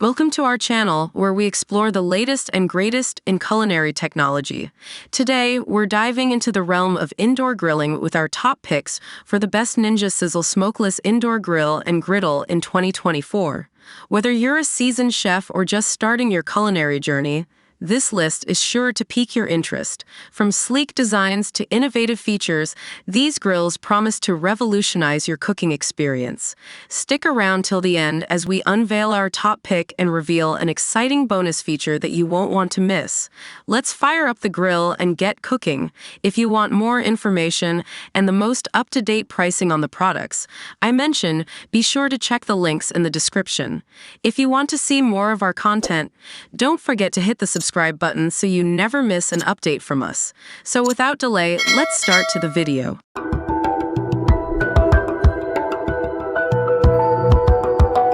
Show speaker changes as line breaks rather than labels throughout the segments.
Welcome to our channel, where we explore the latest and greatest in culinary technology. Today, we're diving into the realm of indoor grilling with our top picks for the best Ninja Sizzle Smokeless Indoor Grill and Griddle in 2024. Whether you're a seasoned chef or just starting your culinary journey, this list is sure to pique your interest. From sleek designs to innovative features, these grills promise to revolutionize your cooking experience. Stick around till the end as we unveil our top pick and reveal an exciting bonus feature that you won't want to miss. Let's fire up the grill and get cooking. If you want more information and the most up-to-date pricing on the products I mentioned, be sure to check the links in the description. If you want to see more of our content, don't forget to hit the subscribe button so you never miss an update from us. So without delay, let's start to the video.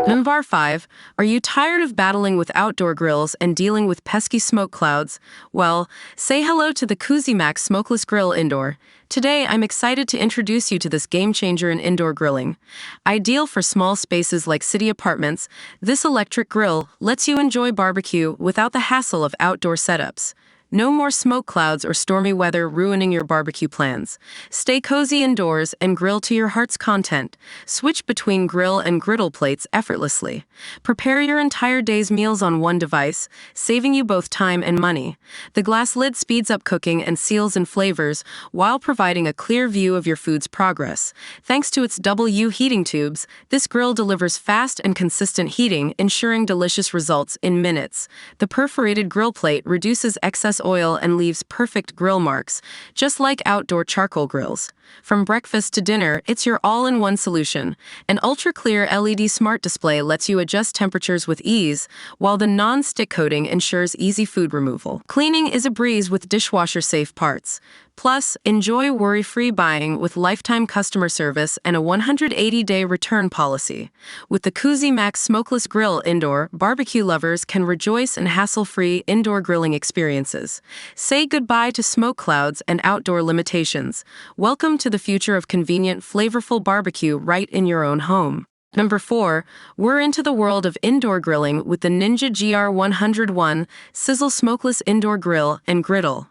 Number 5. Are you tired of battling with outdoor grills and dealing with pesky smoke clouds? Well, say hello to the CUSIMAX Smokeless Grill Indoor. Today, I'm excited to introduce you to this game-changer in indoor grilling. Ideal for small spaces like city apartments, this electric grill lets you enjoy barbecue without the hassle of outdoor setups. No more smoke clouds or stormy weather ruining your barbecue plans. Stay cozy indoors and grill to your heart's content. Switch between grill and griddle plates effortlessly. Prepare your entire day's meals on one device, saving you both time and money. The glass lid speeds up cooking and seals in flavors while providing a clear view of your food's progress. Thanks to its double U heating tubes, this grill delivers fast and consistent heating, ensuring delicious results in minutes. The perforated grill plate reduces excess oil and leaves perfect grill marks, just like outdoor charcoal grills. From breakfast to dinner, it's your all-in-one solution. An ultra-clear LED smart display lets you adjust temperatures with ease, while the non-stick coating ensures easy food removal. Cleaning is a breeze with dishwasher-safe parts. Plus, enjoy worry-free buying with lifetime customer service and a 180-day return policy. With the CUSIMAX Smokeless Grill Indoor, barbecue lovers can rejoice in hassle-free indoor grilling experiences. Say goodbye to smoke clouds and outdoor limitations. Welcome to the future of convenient, flavorful barbecue right in your own home. Number 4. We're into the world of indoor grilling with the Ninja GR101 Sizzle Smokeless Indoor Grill and Griddle.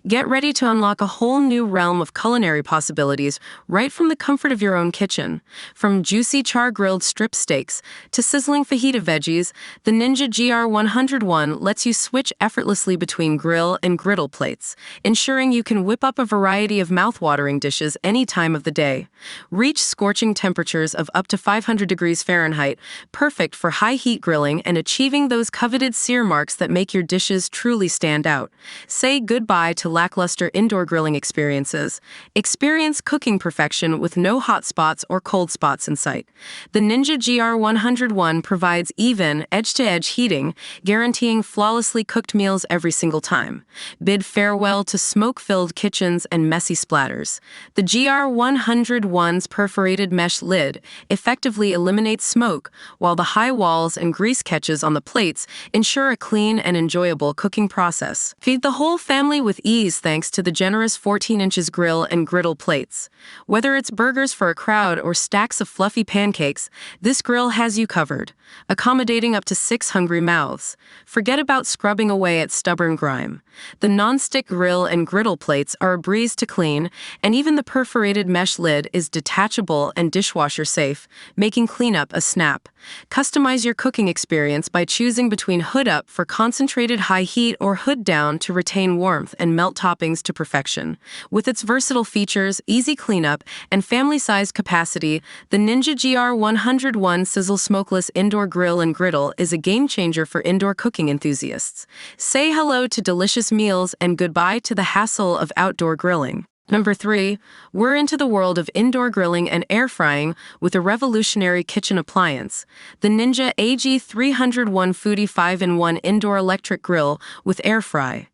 Get ready to unlock a whole new realm of culinary possibilities right from the comfort of your own kitchen. From juicy char-grilled strip steaks to sizzling fajita veggies, the Ninja GR101 lets you switch effortlessly between grill and griddle plates, ensuring you can whip up a variety of mouth-watering dishes any time of the day. Reach scorching temperatures of up to 500 degrees Fahrenheit, perfect for high-heat grilling and achieving those coveted sear marks that make your dishes truly stand out. Say goodbye to lackluster indoor grilling experiences. Experience cooking perfection with no hot spots or cold spots in sight. The Ninja GR101 provides even, edge-to-edge heating, guaranteeing flawlessly cooked meals every single time. Bid farewell to smoke-filled kitchens and messy splatters. The GR101's perforated mesh lid effectively eliminates smoke, while the high walls and grease catches on the plates ensure a clean and enjoyable cooking process. Feed the whole family with ease thanks to the generous 14 inches grill and griddle plates. Whether it's burgers for a crowd or stacks of fluffy pancakes, this grill has you covered, accommodating up to 6 hungry mouths. Forget about scrubbing away at stubborn grime. The non-stick grill and griddle plates are a breeze to clean, and even the perforated mesh lid is detachable and dishwasher safe, making cleanup a snap. Customize your cooking experience by choosing between hood up for concentrated high heat or hood down to retain warmth and melt toppings to perfection. With its versatile features, easy cleanup, and family-sized capacity, the Ninja GR101 Sizzle Smokeless Indoor Grill and Griddle is a game-changer for indoor cooking enthusiasts. Say hello to delicious meals and goodbye to the hassle of outdoor grilling. Number 3. We're into the world of indoor grilling and air frying with a revolutionary kitchen appliance. The Ninja AG301 Foodi 5-in-1 Indoor Electric Grill with Air Fry.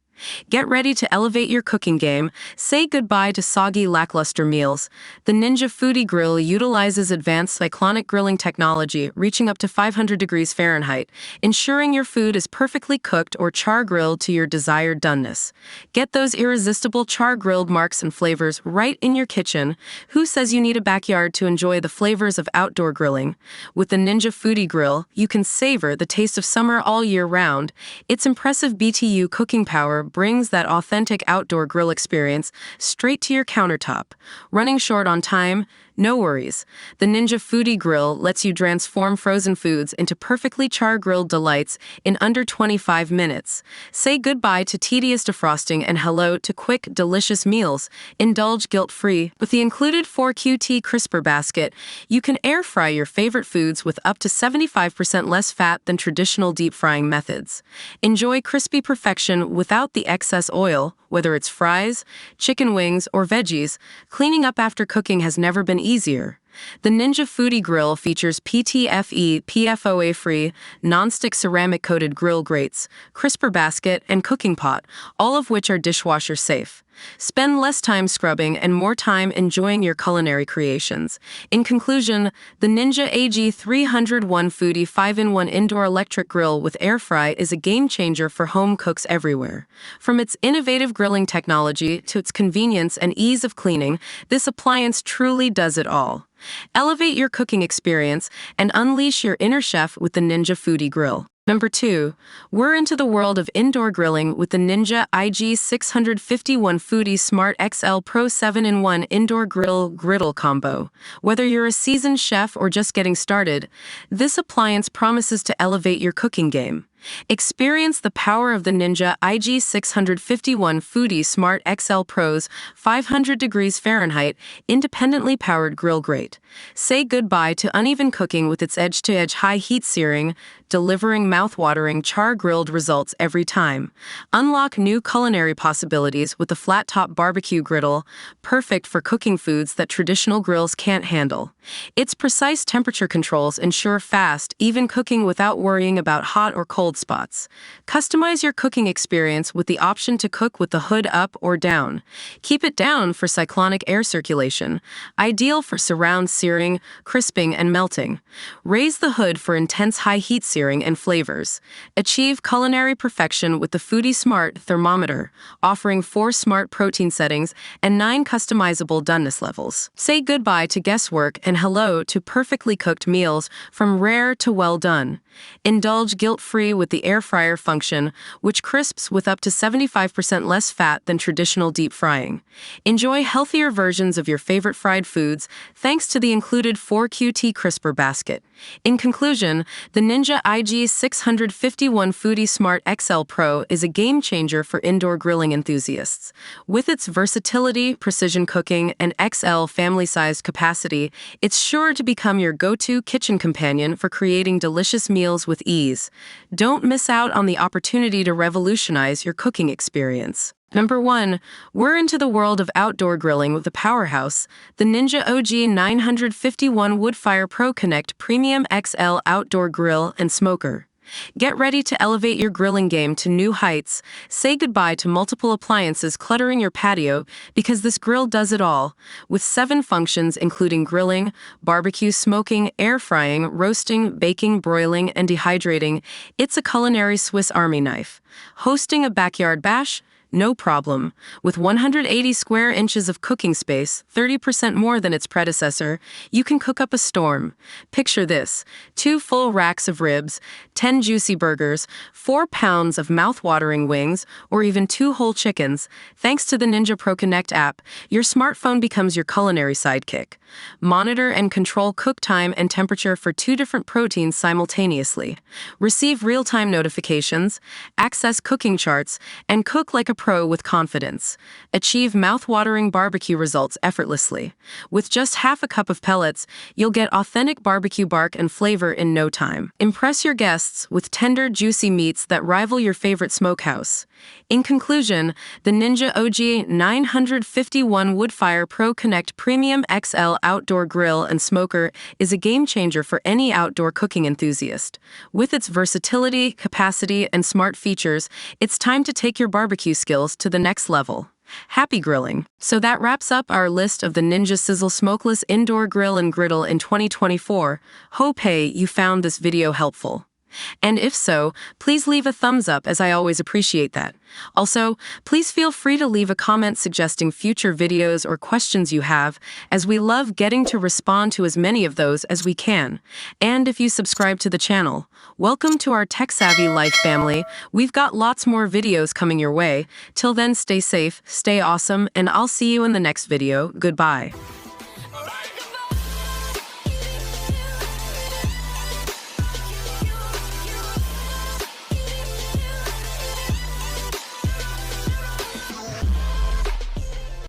Get ready to elevate your cooking game. Say goodbye to soggy, lackluster meals. The Ninja Foodi Grill utilizes advanced cyclonic grilling technology, reaching up to 500 degrees Fahrenheit, ensuring your food is perfectly cooked or char-grilled to your desired doneness. Get those irresistible char-grilled marks and flavors right in your kitchen. Who says you need a backyard to enjoy the flavors of outdoor grilling? With the Ninja Foodi Grill, you can savor the taste of summer all year round. Its impressive BTU cooking power brings that authentic outdoor grill experience straight to your countertop. Running short on time? No worries. The Ninja Foodi Grill lets you transform frozen foods into perfectly char-grilled delights in under 25 minutes. Say goodbye to tedious defrosting and hello to quick, delicious meals. Indulge guilt-free. With the included 4QT crisper basket, you can air fry your favorite foods with up to 75% less fat than traditional deep frying methods. Enjoy crispy perfection without the excess oil. Whether it's fries, chicken wings, or veggies, cleaning up after cooking has never been easier. The Ninja Foodi Grill features PTFE, PFOA-free, non-stick ceramic-coated grill grates, crisper basket, and cooking pot, all of which are dishwasher safe. Spend less time scrubbing and more time enjoying your culinary creations. In conclusion, the Ninja AG301 Foodi 5-in-1 indoor electric grill with air fry is a game changer for home cooks everywhere. From its innovative grilling technology to its convenience and ease of cleaning, this appliance truly does it all. Elevate your cooking experience and unleash your inner chef with the Ninja Foodi Grill. Number 2. We're into the world of indoor grilling with the Ninja IG651 Foodi Smart XL Pro 7-in-1 Indoor Griddle Combo. Whether you're a seasoned chef or just getting started, this appliance promises to elevate your cooking game. Experience the power of the Ninja IG651 Foodi Smart XL Pro's 500 degrees Fahrenheit independently powered grill grate. Say goodbye to uneven cooking with its edge-to-edge high heat searing, delivering mouth-watering char-grilled results every time. Unlock new culinary possibilities with the flat-top barbecue griddle, perfect for cooking foods that traditional grills can't handle. Its precise temperature controls ensure fast, even cooking without worrying about hot or cold spots. Customize your cooking experience with the option to cook with the hood up or down. Keep it down for cyclonic air circulation, ideal for surround searing, crisping, and melting. Raise the hood for intense high heat searing and flavors. Achieve culinary perfection with the Foodi Smart Thermometer, offering 4 smart protein settings and 9 customizable doneness levels. Say goodbye to guesswork and hello to perfectly cooked meals from rare to well done. Indulge guilt-free with the air fryer function, which crisps with up to 75% less fat than traditional deep frying. Enjoy healthier versions of your favorite fried foods thanks to the included 4QT crisper basket. In conclusion, the Ninja IG651 Foodi Smart XL Pro is a game changer for indoor grilling enthusiasts. With its versatility, precision cooking, and XL family-sized capacity, it's sure to become your go-to kitchen companion for creating delicious meals with ease. Don't miss out on the opportunity to revolutionize your cooking experience. Number 1. We're into the world of outdoor grilling with the powerhouse, the Ninja OG 951 Woodfire Pro Connect Premium XL Outdoor Grill and Smoker. Get ready to elevate your grilling game to new heights. Say goodbye to multiple appliances cluttering your patio because this grill does it all. With 7 functions including grilling, barbecue, smoking, air frying, roasting, baking, broiling, and dehydrating, it's a culinary Swiss Army knife. Hosting a backyard bash? No problem. With 180 square inches of cooking space, 30% more than its predecessor, you can cook up a storm. Picture this: 2 full racks of ribs, 10 juicy burgers, 4 pounds of mouth-watering wings, or even 2 whole chickens. Thanks to the Ninja Pro Connect app, your smartphone becomes your culinary sidekick. Monitor and control cook time and temperature for 2 different proteins simultaneously. Receive real-time notifications, access cooking charts, and cook like a pro with confidence. Achieve mouth-watering barbecue results effortlessly. With just half a cup of pellets, you'll get authentic barbecue bark and flavor in no time. Impress your guests with tender, juicy meats that rival your favorite smokehouse. In conclusion, the Ninja OG 951 Woodfire Pro Connect Premium XL Outdoor Grill and Smoker is a game-changer for any outdoor cooking enthusiast. With its versatility, capacity, and smart features, it's time to take your barbecue skills to the next level. Happy grilling! So that wraps up our list of the Ninja Sizzle Smokeless Indoor Grill and Griddle in 2024. Hope you found this video helpful. And if so, please leave a thumbs up, as I always appreciate that. Also, please feel free to leave a comment suggesting future videos or questions you have, as we love getting to respond to as many of those as we can. And if you subscribe to the channel, welcome to our tech-savvy life family. We've got lots more videos coming your way. Till then, stay safe, stay awesome, and I'll see you in the next video. Goodbye.